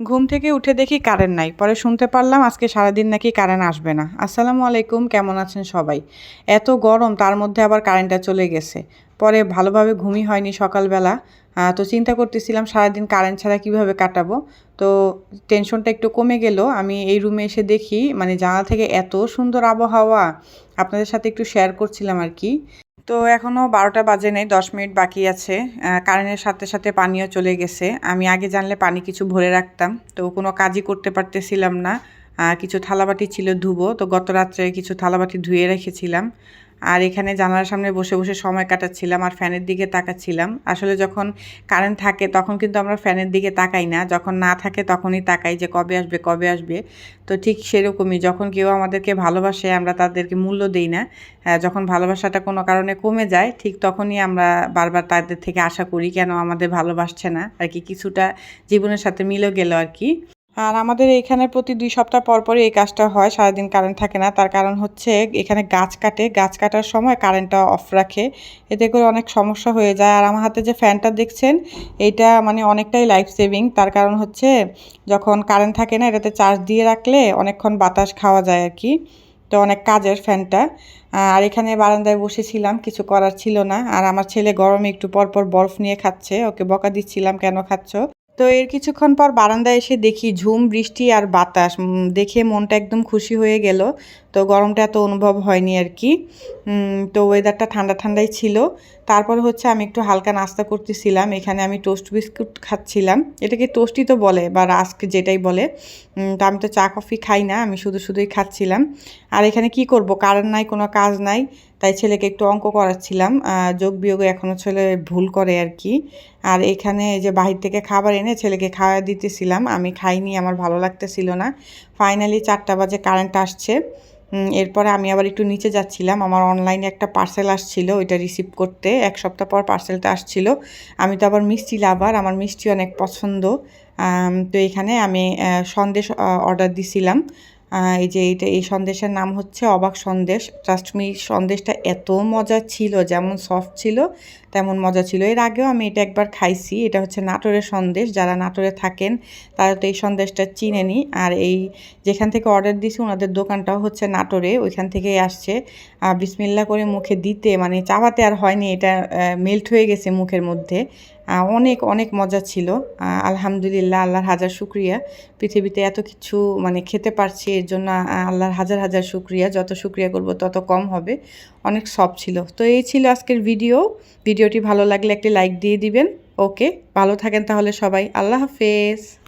ঘুম থেকে উঠে দেখি কারেন্ট নাই। পরে শুনতে পারলাম আজকে সারাদিন নাকি কারেন্ট আসবে না। আসসালামু আলাইকুম, কেমন আছেন সবাই? এত গরম তার মধ্যে আবার কারেন্টটা চলে গেছে। পরে ভালোভাবে ঘুমই হয়নি সকালবেলা। তো চিন্তা করতেছিলাম সারাদিন কারেন্ট ছাড়া কীভাবে কাটাবো। তো টেনশনটা একটু কমে গেল। আমি এই রুমে এসে দেখি মানে জানালা থেকে এত সুন্দর আবহাওয়া, আপনাদের সাথে একটু শেয়ার করছিলাম আর কি। তো এখনও ১২টা বাজে নাই, ১০ মিনিট বাকি আছে। কারেন্টের সাথে সাথে পানিও চলে গেছে। আমি আগে জানলে পানি কিছু ভরে রাখতাম। তো কোনো কাজই করতে পারতেছিলাম না। কিছু থালাবাটি ছিল ধুবো। তো গত রাত্রে কিছু থালাবাটি ধুয়ে রেখেছিলাম। আর এখানে জানালার সামনে বসে বসে সময় কাটাচ্ছিলাম আর ফ্যানের দিকে তাকাচ্ছিলাম। আসলে যখন কারেন্ট থাকে তখন কিন্তু আমরা ফ্যানের দিকে তাকাই না। যখন না থাকে তখনই তাকাই যে কবে আসবে, কবে আসবে। তো ঠিক সেরকমই যখন কেউ আমাদেরকে ভালোবাসে আমরা তাদেরকে মূল্য দেই না। যখন ভালোবাসাটা কোনো কারণে কমে যায় ঠিক তখনই আমরা বারবার তাদের থেকে আশা করি কেন আমাদের ভালোবাসছে না আর কি, কিছুটা জীবনের সাথে মিলেও গেল আর কি। আর আমাদের এইখানে প্রতি ২ সপ্তাহ পর পরই এই কাজটা হয়, সারাদিন কারেন্ট থাকে না। তার কারণ হচ্ছে এখানে গাছ কাটে, গাছ কাটার সময় কারেন্টটা অফ রাখে। এতে করে অনেক সমস্যা হয়ে যায়। আর আমার হাতে যে ফ্যানটা দেখছেন এইটা মানে অনেকটাই লাইফ সেভিং। তার কারণ হচ্ছে যখন কারেন্ট থাকে না এটাতে চার্জ দিয়ে রাখলে অনেকক্ষণ বাতাস খাওয়া যায় আর কি। তো অনেক কাজের ফ্যানটা। আর এখানে বারান্দায় বসেছিলাম, কিছু করার ছিল না। আর আমার ছেলে গরমে একটু পর পর বরফ নিয়ে খাচ্ছে, ওকে বকা দিচ্ছিলাম কেন খাচ্ছ। তো এর কিছুক্ষণ পর বারান্দায় এসে দেখি ঝুম বৃষ্টি আর বাতাস, দেখে মনটা একদম খুশি হয়ে গেল। তো গরমটা এত অনুভব হয়নি আর কি। তো ওয়েদারটা ঠান্ডা ঠান্ডাই ছিল। তারপর হচ্ছে আমি একটু হালকা নাস্তা করতেছিলাম। এখানে আমি টোস্ট বিস্কুট খাচ্ছিলাম, এটাকে টোস্টই তো বলে বা রাস্ক যেটাই বলে। তো আমি তো চা কফি খাই না, আমি শুধুই খাচ্ছিলাম। আর এখানে কি করব, কারেন্ট নাই, কোনো কাজ নাই, তাই ছেলেকে একটু অঙ্ক করাচ্ছিলাম। যোগ বিয়োগে এখনও ছেলে ভুল করে আর কি। আর এখানে এই যে বাহির থেকে খাবার এনে ছেলেকে খাওয়া দিতেছিলাম, আমি খাইনি, আমার ভালো লাগতেছিল না। ফাইনালি 4টা বাজে কারেন্ট আসছে। এরপরে আমি আবার একটু নিচে যাচ্ছিলাম, আমার অনলাইনে একটা পার্সেল আসছিল, ওইটা রিসিভ করতে। 1 সপ্তাহ পর পার্সেলটা আসছিল। আমি তো আবার মিষ্টি লাভার, আমার মিষ্টি অনেক পছন্দ। তো এখানে আমি সন্দেশ অর্ডার দিছিলাম। এই যে এই সন্দেশের নাম হচ্ছে অবাক সন্দেশ। ট্রাস্ট মি, সন্দেশটা এত মজা ছিল, যেমন সফট ছিল তেমন মজা ছিল। এর আগেও আমি এটা একবার খাইছি। এটা হচ্ছে নাটোরের সন্দেশ, যারা নাটোরে থাকেন তারা তো এই সন্দেশটা চিনেনি। আর এই যেখান থেকে অর্ডার দিয়েছি ওনাদের দোকানটাও হচ্ছে নাটোরে, ওইখান থেকেই আসছে। বিসমিল্লাহ করে মুখে দিতে মানে চাবাতে আর হয়নি, এটা মেল্ট হয়ে গেছে মুখের মধ্যে। অনেক অনেক মজা ছিল। আলহামদুলিল্লাহ, আল্লাহর হাজার শুকরিয়া। পৃথিবীতে এত কিছু মানে খেতে পারছি, এর জন্য আল্লাহর হাজার হাজার শুকরিয়া। যত শুকরিয়া করব তত কম হবে। অনেক সফট ছিল। তো এই ছিল আজকের ভিডিওটি ভালো লাগলে একটি লাইক দিয়ে দিবেন। ওকে, ভালো থাকেন তাহলে সবাই। আল্লাহ হাফেজ।